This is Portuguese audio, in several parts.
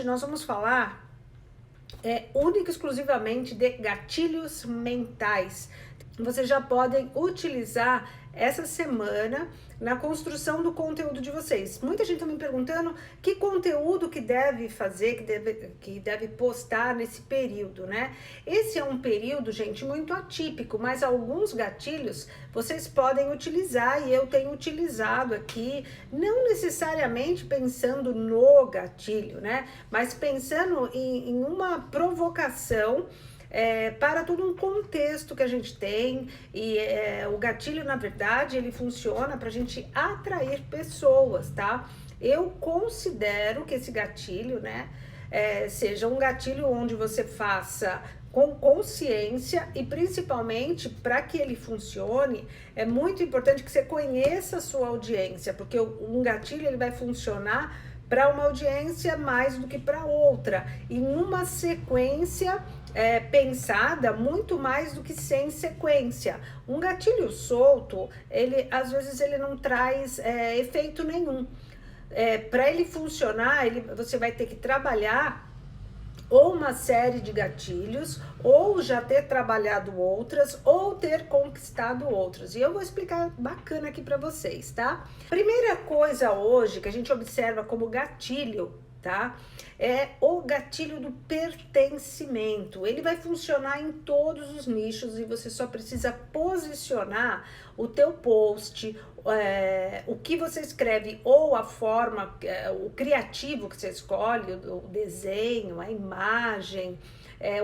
Nós vamos falar única e exclusivamente de gatilhos mentais. Vocês já podem utilizar essa semana na construção do conteúdo de vocês. Muita gente está me perguntando que conteúdo que deve fazer, que deve postar nesse período, né? Esse é um período, gente, muito atípico, mas alguns gatilhos vocês podem utilizar e eu tenho utilizado aqui, não necessariamente pensando no gatilho, né? Mas pensando em uma provocação para todo um contexto que a gente tem e o gatilho, na verdade, ele funciona para a gente atrair pessoas, tá? Eu considero que esse gatilho, né, seja um gatilho onde você faça com consciência e principalmente para que ele funcione, é muito importante que você conheça a sua audiência, porque um gatilho ele vai funcionar para uma audiência mais do que para outra, em uma sequência pensada muito mais do que sem sequência. Um gatilho solto, ele às vezes ele não traz efeito nenhum. Para ele funcionar, você vai ter que trabalhar ou uma série de gatilhos, ou já ter trabalhado outras, ou ter conquistado outras. E eu vou explicar bacana aqui para vocês, tá? Primeira coisa hoje que a gente observa como gatilho, tá? É o gatilho do pertencimento. Ele vai funcionar em todos os nichos e você só precisa posicionar o teu post, o que você escreve ou a forma, o criativo que você escolhe, o desenho, a imagem,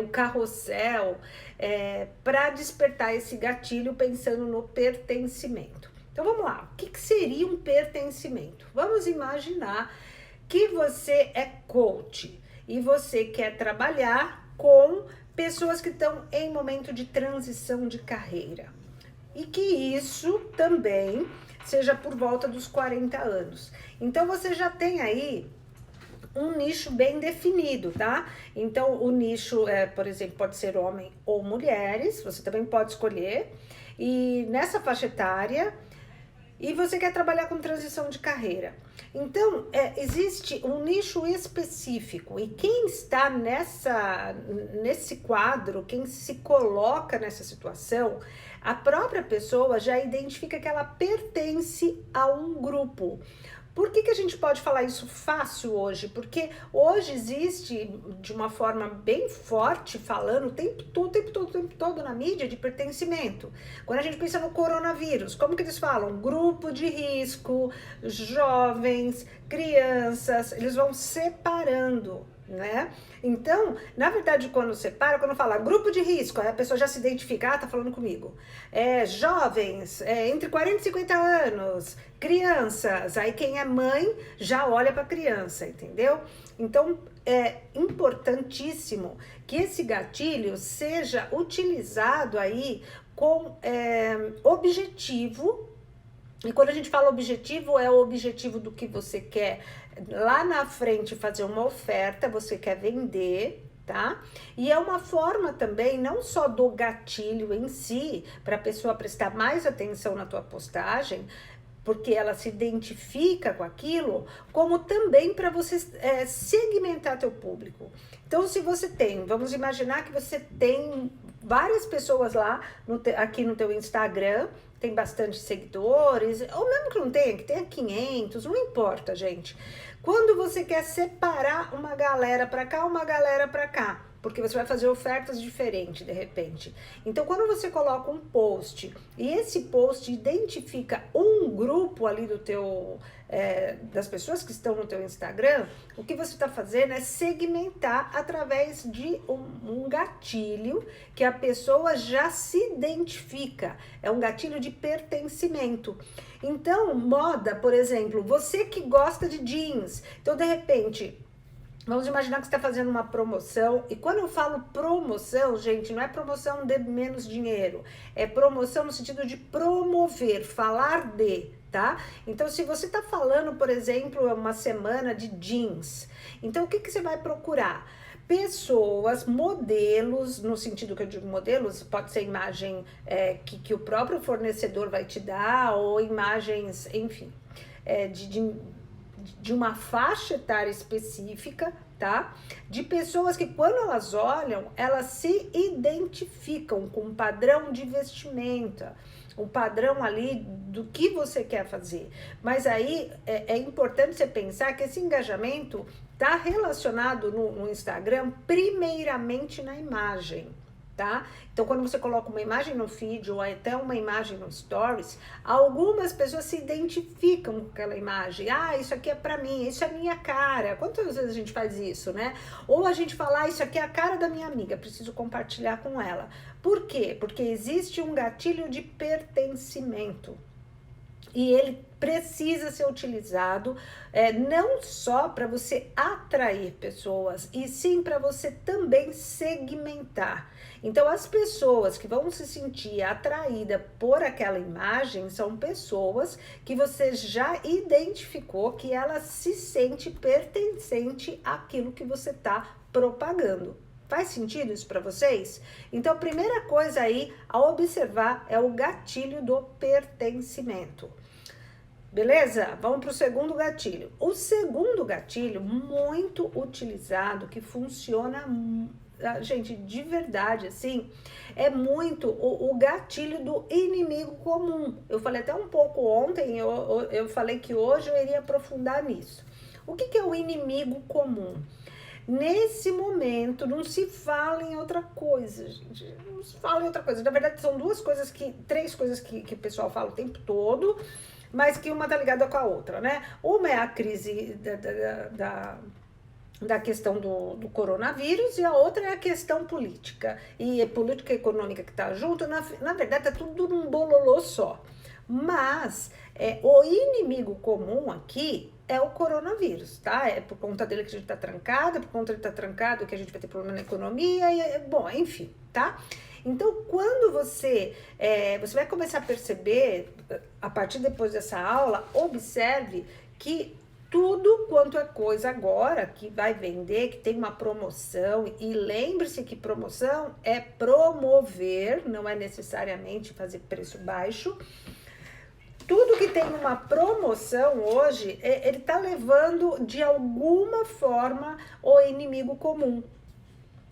o carrossel, para despertar esse gatilho pensando no pertencimento. Então vamos lá, o que seria um pertencimento? Vamos imaginar que você é coach e você quer trabalhar com pessoas que estão em momento de transição de carreira. E que isso também seja por volta dos 40 anos. Então você já tem aí um nicho bem definido, tá? Então o nicho, por exemplo, pode ser homem ou mulheres, você também pode escolher. E nessa faixa etária, e você quer trabalhar com transição de carreira. Então, existe um nicho específico e quem está nesse quadro, quem se coloca nessa situação, a própria pessoa já identifica que ela pertence a um grupo. Por que a gente pode falar isso fácil hoje? Porque hoje existe, de uma forma bem forte, falando o tempo todo na mídia de pertencimento. Quando a gente pensa no coronavírus, como que eles falam? Grupo de risco, jovens, crianças, eles vão separando, né? Então, na verdade, quando separa, quando fala grupo de risco, a pessoa já se identifica, tá falando comigo. Jovens, entre 40 e 50 anos, crianças, aí quem é mãe já olha para criança, entendeu? Então, é importantíssimo que esse gatilho seja utilizado aí com objetivo. E quando a gente fala objetivo, é o objetivo do que você quer lá na frente fazer uma oferta, você quer vender, tá? E é uma forma também, não só do gatilho em si, para a pessoa prestar mais atenção na tua postagem, porque ela se identifica com aquilo, como também para você segmentar teu público. Então, se você tem, vamos imaginar que você tem várias pessoas lá aqui no teu Instagram, tem bastante seguidores, ou mesmo que não tenha, que tenha 500, não importa, gente. Quando você quer separar uma galera para cá, uma galera para cá, porque você vai fazer ofertas diferentes de repente. Então, quando você coloca um post e esse post identifica um grupo ali do teu, das pessoas que estão no teu Instagram, o que você está fazendo é segmentar através de um gatilho que a pessoa já se identifica. É um gatilho de pertencimento. Então, moda, por exemplo, você que gosta de jeans, então de repente vamos imaginar que você está fazendo uma promoção, e quando eu falo promoção, gente, não é promoção de menos dinheiro, é promoção no sentido de promover, falar de, tá? Então, se você está falando, por exemplo, uma semana de jeans, então o que você vai procurar? Pessoas, modelos, no sentido que eu digo modelos, pode ser imagem que o próprio fornecedor vai te dar, ou imagens, enfim, de uma faixa etária específica, tá? De pessoas que quando elas olham, elas se identificam com um padrão de vestimenta, um padrão ali do que você quer fazer. Mas aí é importante você pensar que esse engajamento está relacionado no Instagram primeiramente na imagem, tá? Então, quando você coloca uma imagem no feed ou até uma imagem no stories, algumas pessoas se identificam com aquela imagem. Ah, isso aqui é pra mim, isso é minha cara. Quantas vezes a gente faz isso, né? Ou a gente fala, ah, isso aqui é a cara da minha amiga, preciso compartilhar com ela. Por quê? Porque existe um gatilho de pertencimento. E ele precisa ser utilizado não só para você atrair pessoas, e sim para você também segmentar. Então, as pessoas que vão se sentir atraídas por aquela imagem são pessoas que você já identificou que ela se sente pertencente àquilo que você está propagando. Faz sentido isso para vocês? Então, a primeira coisa aí a observar é o gatilho do pertencimento. Beleza? Vamos para o segundo gatilho. O segundo gatilho, muito utilizado, que funciona, gente, de verdade, assim, é muito o gatilho do inimigo comum. Eu falei até um pouco ontem, eu falei que hoje eu iria aprofundar nisso. O que é o inimigo comum? Nesse momento, não se fala em outra coisa, gente. Não se fala em outra coisa. Na verdade, são três coisas que o pessoal fala o tempo todo, mas que uma tá ligada com a outra, né? Uma é a crise da questão do coronavírus, e a outra é a questão política. E a política econômica que tá junto, na verdade, tá tudo num bololô só. Mas o inimigo comum aqui é o coronavírus, tá? É por conta dele que a gente tá trancado, é por conta dele tá trancado que a gente vai ter problema na economia, bom, enfim, tá? Então, quando você vai começar a perceber, a partir depois dessa aula, observe que tudo quanto é coisa agora que vai vender, que tem uma promoção, e lembre-se que promoção é promover, não é necessariamente fazer preço baixo. Tudo que tem uma promoção hoje, ele tá levando de alguma forma o inimigo comum.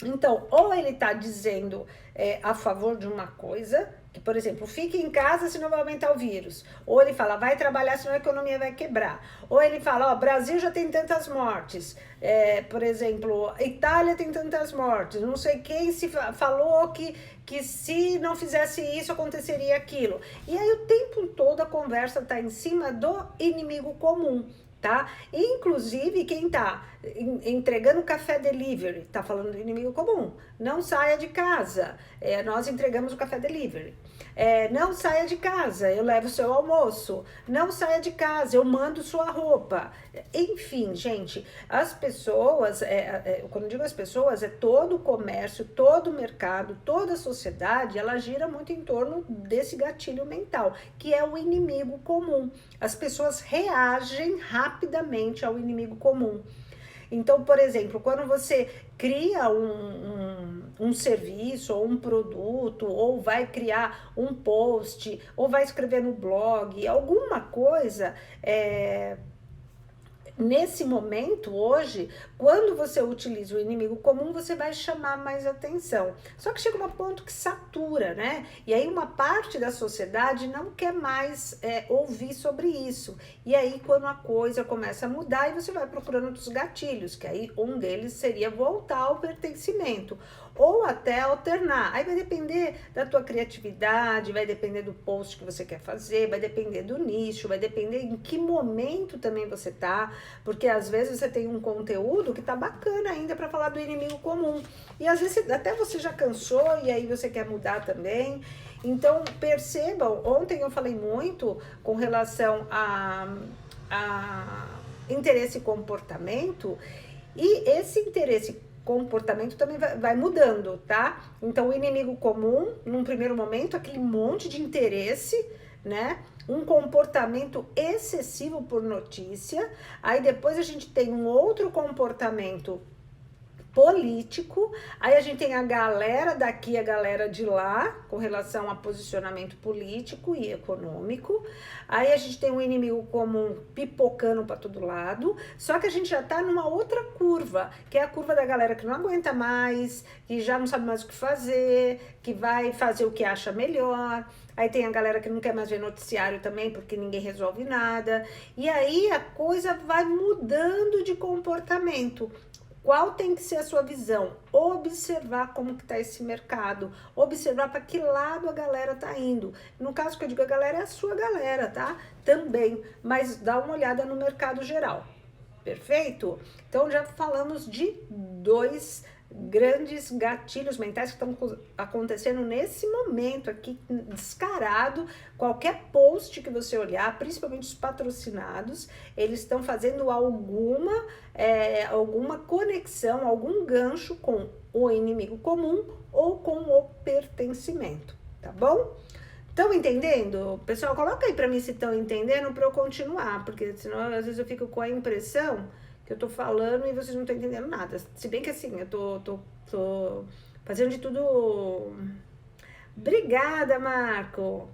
Então, ou ele tá dizendo a favor de uma coisa, que, por exemplo, fique em casa senão vai aumentar o vírus. Ou ele fala, vai trabalhar senão a economia vai quebrar. Ou ele fala, ó, Brasil já tem tantas mortes. Por exemplo, Itália tem tantas mortes. Não sei quem se falou que se não fizesse isso aconteceria aquilo. E aí o tempo todo a conversa tá em cima do inimigo comum. Tá? Inclusive, quem tá entregando café delivery, tá falando do inimigo comum. Não saia de casa, nós entregamos o café delivery. Não saia de casa, eu levo o seu almoço. Não saia de casa, eu mando sua roupa. Enfim, gente, as pessoas, quando eu digo as pessoas, é todo o comércio, todo o mercado, toda a sociedade, ela gira muito em torno desse gatilho mental, que é o inimigo comum. As pessoas reagem rapidamente ao inimigo comum. Então, por exemplo, quando você cria um serviço ou um produto, ou vai criar um post, ou vai escrever no blog, alguma coisa, nesse momento, hoje, quando você utiliza o inimigo comum, você vai chamar mais atenção. Só que chega um ponto que satura, né? E aí uma parte da sociedade não quer mais ouvir sobre isso. E aí quando a coisa começa a mudar, e você vai procurando outros gatilhos, que aí um deles seria voltar ao pertencimento. Ou até alternar. Aí vai depender da tua criatividade, vai depender do post que você quer fazer, vai depender do nicho, vai depender em que momento também você tá, porque às vezes você tem um conteúdo que tá bacana ainda para falar do inimigo comum, e às vezes até você já cansou e aí você quer mudar também. Então percebam, ontem eu falei muito com relação a interesse e comportamento, e esse interesse comportamento também vai mudando, tá? Então, o inimigo comum, num primeiro momento, aquele monte de interesse, né? Um comportamento excessivo por notícia. Aí depois a gente tem um outro comportamento político, aí a gente tem a galera daqui, a galera de lá, com relação a posicionamento político e econômico, aí a gente tem um inimigo comum pipocando para todo lado, só que a gente já tá numa outra curva, que é a curva da galera que não aguenta mais, que já não sabe mais o que fazer, que vai fazer o que acha melhor, aí tem a galera que não quer mais ver noticiário também, porque ninguém resolve nada, e aí a coisa vai mudando de comportamento. Qual tem que ser a sua visão? Observar como que está esse mercado, observar para que lado a galera tá indo. No caso que eu digo a galera, é a sua galera, tá? Também, mas dá uma olhada no mercado geral. Perfeito? Então já falamos de dois grandes gatilhos mentais que estão acontecendo nesse momento aqui, descarado. Qualquer post que você olhar, principalmente os patrocinados, eles estão fazendo alguma conexão, algum gancho com o inimigo comum ou com o pertencimento, tá bom? Estão entendendo? Pessoal, coloca aí para mim se estão entendendo para eu continuar, porque senão às vezes eu fico com a impressão que eu tô falando e vocês não estão entendendo nada. Se bem que assim, eu tô fazendo de tudo. Obrigada, Marco!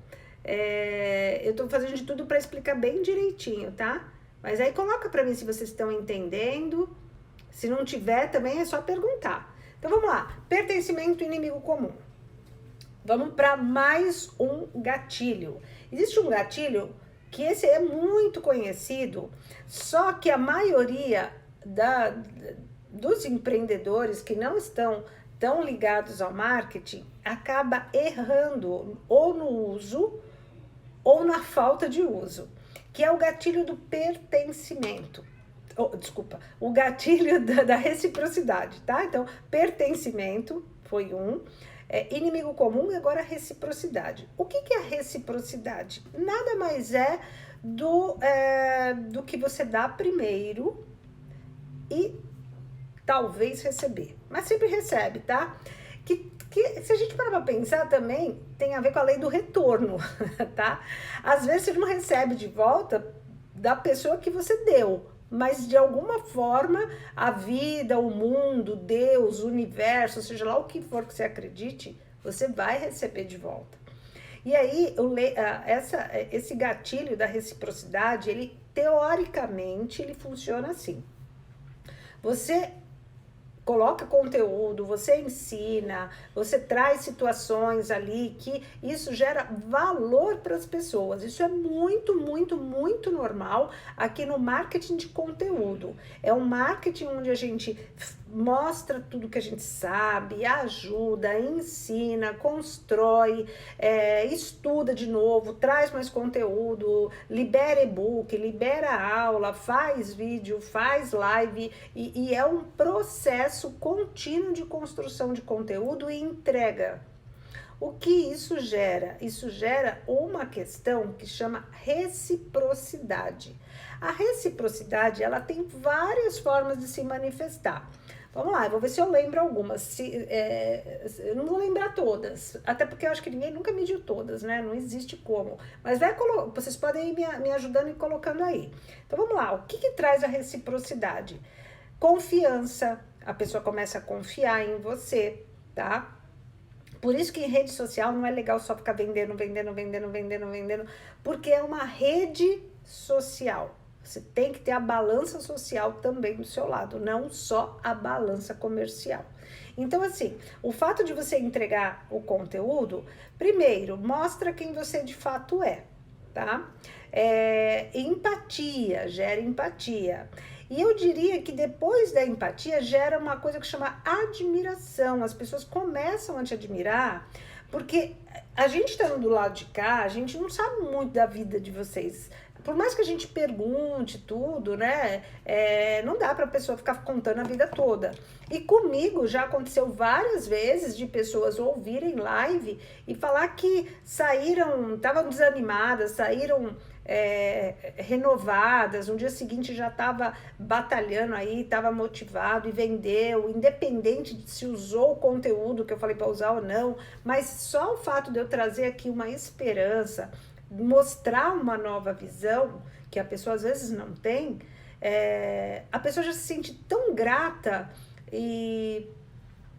Eu tô fazendo de tudo para explicar bem direitinho, tá? Mas aí coloca para mim se vocês estão entendendo. Se não tiver, também é só perguntar. Então vamos lá. Pertencimento inimigo comum. Vamos para mais um gatilho. Existe um gatilho que esse é muito conhecido, só que a maioria dos empreendedores que não estão tão ligados ao marketing acaba errando ou no uso ou na falta de uso, que é o gatilho do pertencimento. Desculpa, o gatilho da reciprocidade, tá? Então, pertencimento foi um. Inimigo comum e agora reciprocidade. O que é a reciprocidade? Nada mais é do que você dá primeiro e talvez receber. Mas sempre recebe, tá? Que se a gente parar pra pensar também, tem a ver com a lei do retorno, tá? Às vezes você não recebe de volta da pessoa que você deu, mas de alguma forma a vida, o mundo, Deus, o universo, seja lá o que for que você acredite, você vai receber de volta. E aí, esse gatilho da reciprocidade, ele teoricamente, ele funciona assim. Você coloca conteúdo, você ensina, você traz situações ali que isso gera valor para as pessoas. Isso é muito, muito, muito normal aqui no marketing de conteúdo. É um marketing onde a gente mostra tudo que a gente sabe, ajuda, ensina, constrói, estuda de novo, traz mais conteúdo, libera e-book, libera aula, faz vídeo, faz live e é um processo contínuo de construção de conteúdo e entrega. O que isso gera? Isso gera uma questão que chama reciprocidade. A reciprocidade, ela tem várias formas de se manifestar. Vamos lá, eu vou ver se eu lembro algumas. Eu não vou lembrar todas, até porque eu acho que ninguém nunca mediu todas, né? Não existe como. Mas vocês podem ir me ajudando e colocando aí. Então vamos lá, o que traz a reciprocidade? Confiança, a pessoa começa a confiar em você, tá? Por isso que em rede social não é legal só ficar vendendo, porque é uma rede social. Você tem que ter a balança social também do seu lado, não só a balança comercial. Então, assim, o fato de você entregar o conteúdo, primeiro, mostra quem você de fato é, tá? Empatia, gera empatia. E eu diria que depois da empatia gera uma coisa que chama admiração. As pessoas começam a te admirar, porque a gente estando do lado de cá, a gente não sabe muito da vida de vocês. Por mais que a gente pergunte tudo, né? Não dá para a pessoa ficar contando a vida toda. E comigo já aconteceu várias vezes de pessoas ouvirem live e falar que estavam desanimadas, saíram renovadas, no dia seguinte já estava batalhando aí, estava motivado e vendeu, independente de se usou o conteúdo que eu falei para usar ou não, mas só o fato de eu trazer aqui uma esperança, mostrar uma nova visão, que a pessoa às vezes não tem, a pessoa já se sente tão grata, e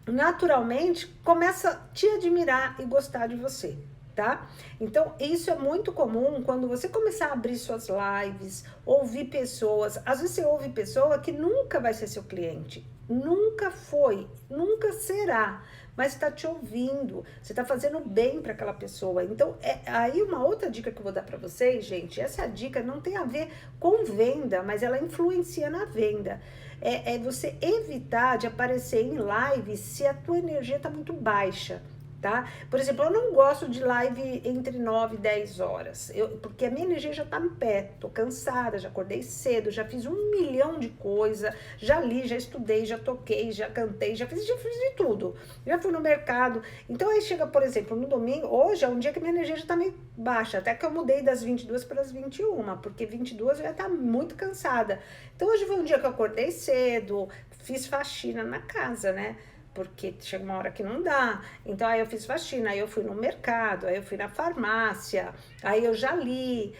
naturalmente começa a te admirar e gostar de você, tá? Então, isso é muito comum quando você começar a abrir suas lives, ouvir pessoas. Às vezes você ouve pessoa que nunca vai ser seu cliente, nunca foi, nunca será, mas está te ouvindo, você está fazendo bem para aquela pessoa. Então, aí uma outra dica que eu vou dar para vocês, gente, essa dica não tem a ver com venda, mas ela influencia na venda. É você evitar de aparecer em live se a tua energia está muito baixa, tá? Por exemplo, eu não gosto de live entre 9 e 10 horas, porque a minha energia já tá no pé, tô cansada, já acordei cedo, já fiz 1 milhão de coisas, já li, já estudei, já toquei, já cantei, já fiz de tudo, já fui no mercado. Então aí chega, por exemplo, no domingo, hoje é um dia que minha energia já tá meio baixa, até que eu mudei das 22 para as 21, porque 22 eu ia estar muito cansada. Então hoje foi um dia que eu acordei cedo, fiz faxina na casa, né? Porque chega uma hora que não dá. Então aí eu fiz faxina, aí eu fui no mercado, aí eu fui na farmácia, aí eu já li,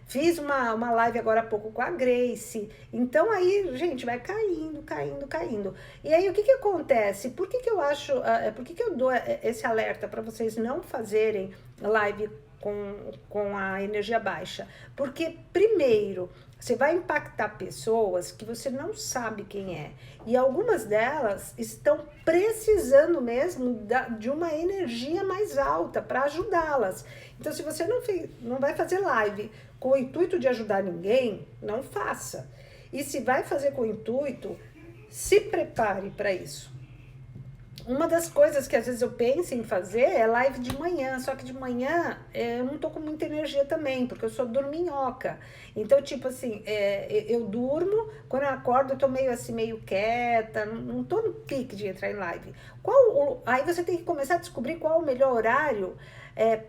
fiz uma live agora há pouco com a Grace. Então aí, gente, vai caindo, caindo, caindo. E aí o que acontece? Por que eu acho, por que eu dou esse alerta para vocês não fazerem live com a energia baixa? Porque primeiro, você vai impactar pessoas que você não sabe quem é. E algumas delas estão precisando mesmo de uma energia mais alta para ajudá-las. Então, se você não vai fazer live com o intuito de ajudar ninguém, não faça. E se vai fazer com o intuito, se prepare para isso. Uma das coisas que às vezes eu penso em fazer é live de manhã, só que de manhã eu não tô com muita energia também, porque eu sou dorminhoca. Então, tipo assim, eu durmo, quando eu acordo eu tô meio assim, meio quieta, não tô no pique de entrar em live. Aí você tem que começar a descobrir qual o melhor horário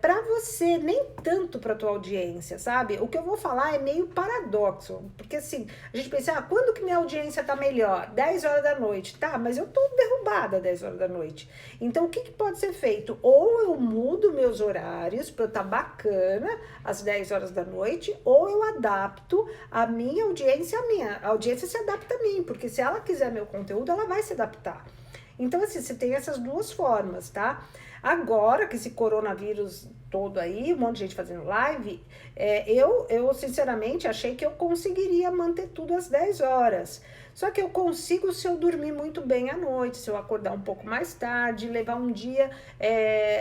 para você, nem tanto para tua audiência, sabe? O que eu vou falar é meio paradoxo, porque assim, a gente pensa, quando que minha audiência tá melhor? 10 horas da noite, tá? Mas eu tô derrubada às 10 horas da noite. Então, o que pode ser feito? Ou eu mudo meus horários para eu estar bacana às 10 horas da noite, ou eu adapto a minha audiência a audiência se adapta a mim, porque se ela quiser meu conteúdo, ela vai se adaptar. Então, assim, você tem essas duas formas, tá? Agora que esse coronavírus todo aí, um monte de gente fazendo live, eu sinceramente achei que eu conseguiria manter tudo às 10 horas. Só que eu consigo se eu dormir muito bem à noite, se eu acordar um pouco mais tarde, levar um dia,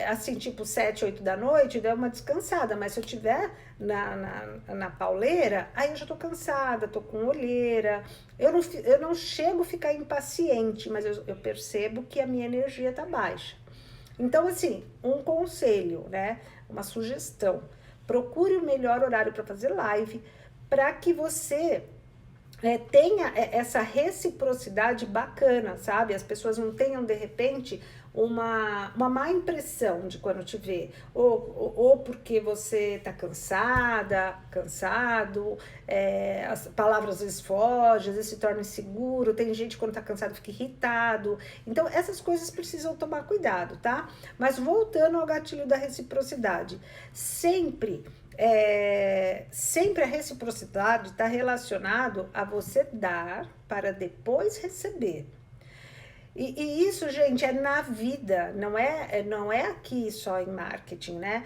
assim, tipo 7, 8 da noite, dar uma descansada. Mas se eu tiver na pauleira, aí eu já tô cansada, tô com olheira. Eu não chego a ficar impaciente, mas eu percebo que a minha energia tá baixa. Então, assim, um conselho, né? Uma sugestão. Procure o melhor horário para fazer live, para que você tenha essa reciprocidade bacana, sabe? As pessoas não tenham, de repente, uma má impressão de quando te vê, ou porque você tá cansado, as palavras às vezes fogem, às vezes se torna inseguro, tem gente que quando tá cansado fica irritado. Então essas coisas precisam tomar cuidado, tá? Mas voltando ao gatilho da reciprocidade, sempre a reciprocidade está relacionado a você dar para depois receber. E isso, gente, é na vida, não é aqui só em marketing, né?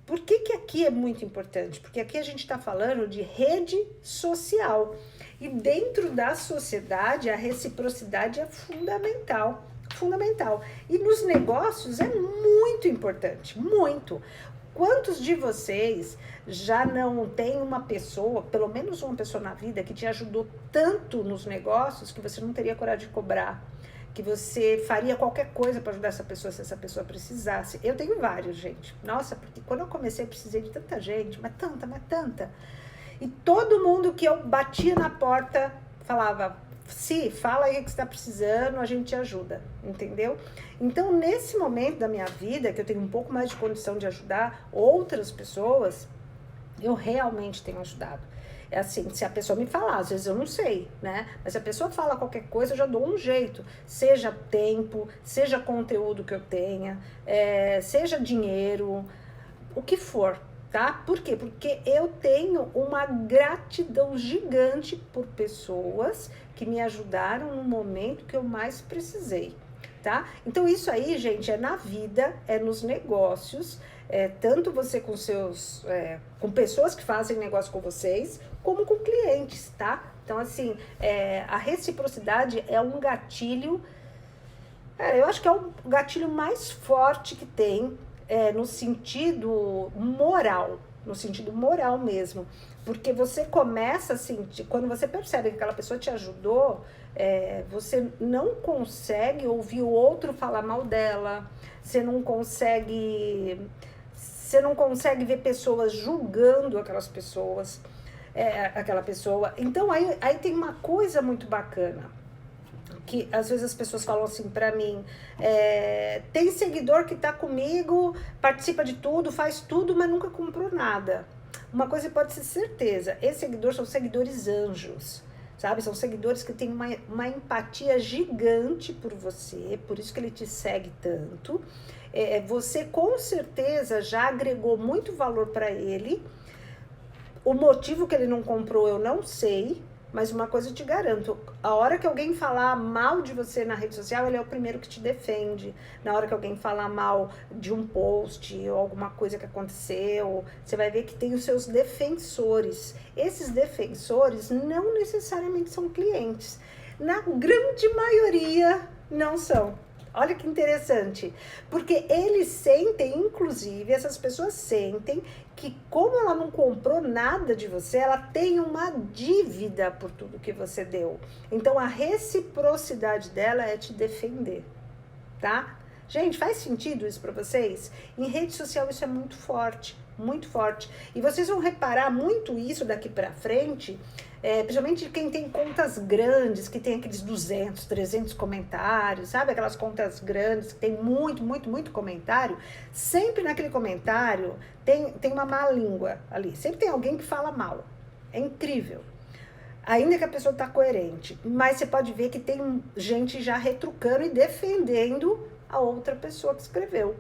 Por que aqui é muito importante? Porque aqui a gente está falando de rede social. E dentro da sociedade, a reciprocidade é fundamental. Fundamental. E nos negócios é muito importante, muito. Quantos de vocês já não tem uma pessoa, pelo menos uma pessoa na vida, que te ajudou tanto nos negócios que você não teria coragem de cobrar? Que você faria qualquer coisa para ajudar essa pessoa se essa pessoa precisasse? Eu tenho vários, gente. Nossa, porque quando eu comecei eu precisei de tanta gente, mas tanta. E todo mundo que eu batia na porta falava, fala aí o que você está precisando, a gente te ajuda, entendeu? Então, nesse momento da minha vida, que eu tenho um pouco mais de condição de ajudar outras pessoas, eu realmente tenho ajudado. É assim, se a pessoa me falar, às vezes eu não sei, né? Mas se a pessoa fala qualquer coisa, eu já dou um jeito. Seja tempo, seja conteúdo que eu tenha, seja dinheiro, o que for. tá? Por quê? Porque eu tenho uma gratidão gigante por pessoas que me ajudaram no momento que eu mais precisei, tá? Então isso aí, gente, é na vida, é nos negócios, tanto você com seus, com pessoas que fazem negócio com vocês, como com clientes, tá? Então assim, a reciprocidade é um gatilho, eu acho que é o gatilho mais forte que tem, no sentido moral mesmo, porque você começa a sentir, quando você percebe que aquela pessoa te ajudou, você não consegue ouvir o outro falar mal dela, você não consegue ver pessoas julgando aquela pessoa. Então aí tem uma coisa muito bacana, que às vezes as pessoas falam assim pra mim, tem seguidor que tá comigo, participa de tudo, faz tudo, mas nunca comprou nada. Uma coisa pode ser certeza, esses seguidores são seguidores anjos, sabe? São seguidores que têm uma empatia gigante por você, por isso que ele te segue tanto. Você com certeza já agregou muito valor para ele. O motivo que ele não comprou eu não sei, mas uma coisa eu te garanto, a hora que alguém falar mal de você na rede social, ele é o primeiro que te defende. Na hora que alguém falar mal de um post ou alguma coisa que aconteceu, você vai ver que tem os seus defensores. Esses defensores não necessariamente são clientes. Na grande maioria, não são. Olha que interessante, porque eles sentem, inclusive, essas pessoas sentem que como ela não comprou nada de você, ela tem uma dívida por tudo que você deu. Então, a reciprocidade dela é te defender, tá? Gente, faz sentido isso para vocês? Em rede social isso é muito forte, muito forte. E vocês vão reparar muito isso daqui para frente, principalmente quem tem contas grandes, que tem aqueles 200, 300 comentários, sabe? Aquelas contas grandes que tem muito, muito, muito comentário. Sempre naquele comentário tem uma má língua ali. Sempre tem alguém que fala mal. É incrível. Ainda que a pessoa tá coerente. Mas você pode ver que tem gente já retrucando e defendendo a outra pessoa que escreveu.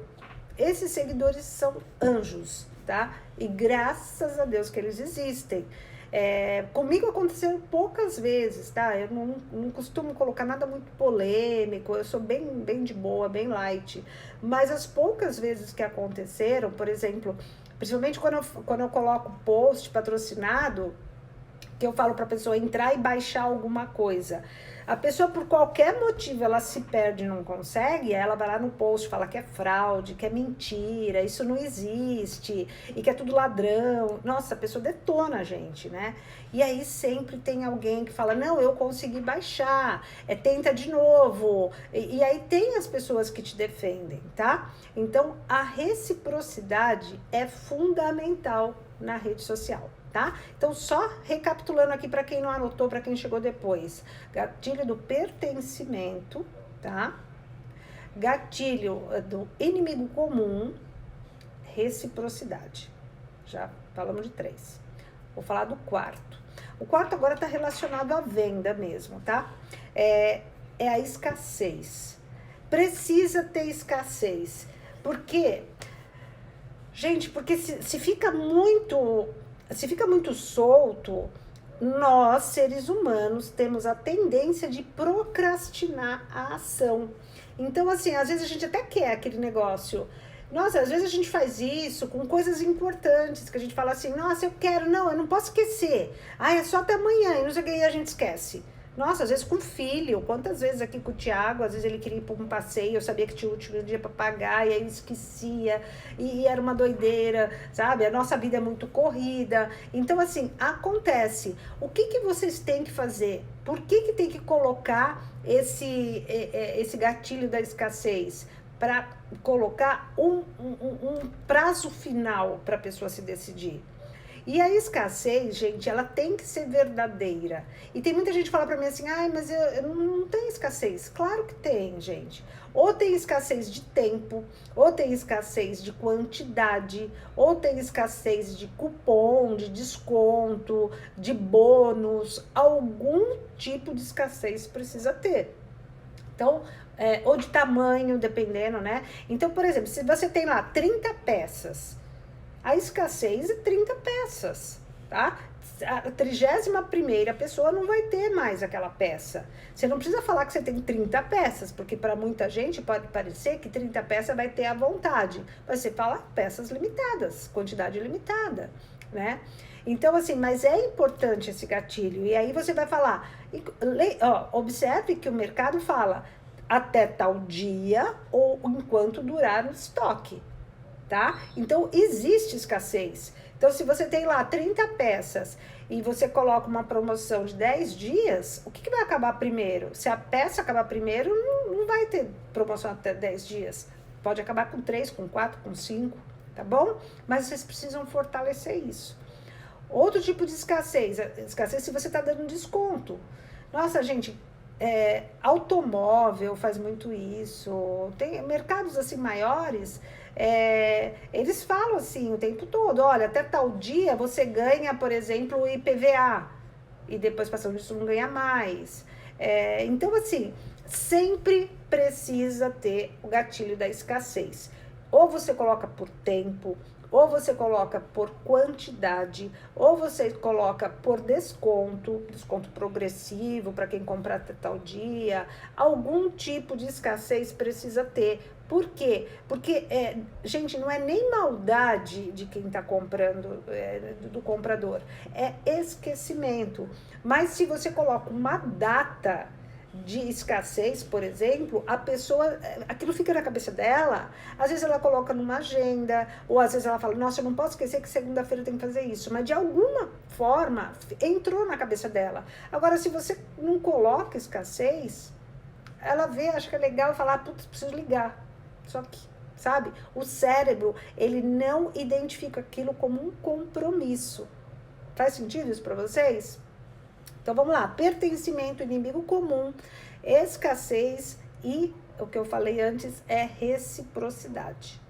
Esses seguidores são anjos, tá? E graças a Deus que eles existem. Comigo aconteceu poucas vezes, tá? Eu não costumo colocar nada muito polêmico, eu sou bem de boa, bem light. Mas as poucas vezes que aconteceram, por exemplo, principalmente quando eu coloco post patrocinado, que eu falo para a pessoa entrar e baixar alguma coisa. A pessoa, por qualquer motivo, ela se perde e não consegue, ela vai lá no post, fala que é fraude, que é mentira, isso não existe, e que é tudo ladrão. Nossa, a pessoa detona a gente, né? E aí sempre tem alguém que fala, não, eu consegui baixar, tenta de novo. E aí tem as pessoas que te defendem, tá? Então, a reciprocidade é fundamental na rede social. Tá? Então, só recapitulando aqui para quem não anotou, para quem chegou depois. Gatilho do pertencimento, tá? Gatilho do inimigo comum, reciprocidade. Já falamos de 3. Vou falar do quarto. O quarto agora está relacionado à venda mesmo, tá? É a escassez. Precisa ter escassez. Por quê? Gente, porque se fica muito solto, nós, seres humanos, temos a tendência de procrastinar a ação. Então, assim, às vezes a gente até quer aquele negócio. Nossa, às vezes a gente faz isso com coisas importantes, que a gente fala assim, nossa, eu não posso esquecer. É só até amanhã, e não sei o que, e a gente esquece. Nossa, às vezes com filho, quantas vezes aqui com o Thiago, às vezes ele queria ir para um passeio, eu sabia que tinha o último dia para pagar, e aí esquecia, e era uma doideira, sabe? A nossa vida é muito corrida. Então, assim, acontece. O que vocês têm que fazer? Por que tem que colocar esse gatilho da escassez? Para colocar um prazo final para a pessoa se decidir. E a escassez, gente, ela tem que ser verdadeira. E tem muita gente que fala pra mim assim, mas eu não tenho escassez. Claro que tem, gente. Ou tem escassez de tempo, ou tem escassez de quantidade, ou tem escassez de cupom, de desconto, de bônus. Algum tipo de escassez precisa ter. Então, ou de tamanho, dependendo, né? Então, por exemplo, se você tem lá 30 peças, A escassez é 30 peças, tá? A 31ª pessoa não vai ter mais aquela peça. Você não precisa falar que você tem 30 peças, porque para muita gente pode parecer que 30 peças vai ter à vontade. Mas você fala peças limitadas, quantidade limitada, né? Então, assim, mas é importante esse gatilho. E aí você vai falar, observe que o mercado fala até tal dia ou enquanto durar o estoque, tá? Então, existe escassez. Então, se você tem lá 30 peças e você coloca uma promoção de 10 dias, o que vai acabar primeiro? Se a peça acabar primeiro, não vai ter promoção até 10 dias. Pode acabar com 3, com 4, com 5, tá bom? Mas vocês precisam fortalecer isso. Outro tipo de escassez se você está dando desconto. Nossa, gente, automóvel faz muito isso. Tem mercados assim maiores, eles falam assim o tempo todo, olha, até tal dia você ganha, por exemplo, o IPVA, e depois passando disso não ganha mais. Então, assim, sempre precisa ter o gatilho da escassez. Ou você coloca por tempo, ou você coloca por quantidade, ou você coloca por desconto progressivo para quem comprar até tal dia. Algum tipo de escassez precisa ter. Por quê? Porque, gente, não é nem maldade de quem está comprando, do comprador, é esquecimento. Mas se você coloca uma data de escassez, por exemplo, a pessoa, aquilo fica na cabeça dela, às vezes ela coloca numa agenda, ou às vezes ela fala, nossa, eu não posso esquecer que segunda-feira eu tenho que fazer isso, mas de alguma forma entrou na cabeça dela. Agora, se você não coloca escassez, ela vê, acha que é legal, falar, putz, preciso ligar, só que, sabe, o cérebro, ele não identifica aquilo como um compromisso. Faz sentido isso para vocês? Então, vamos lá, pertencimento, inimigo comum, escassez e, o que eu falei antes, é reciprocidade.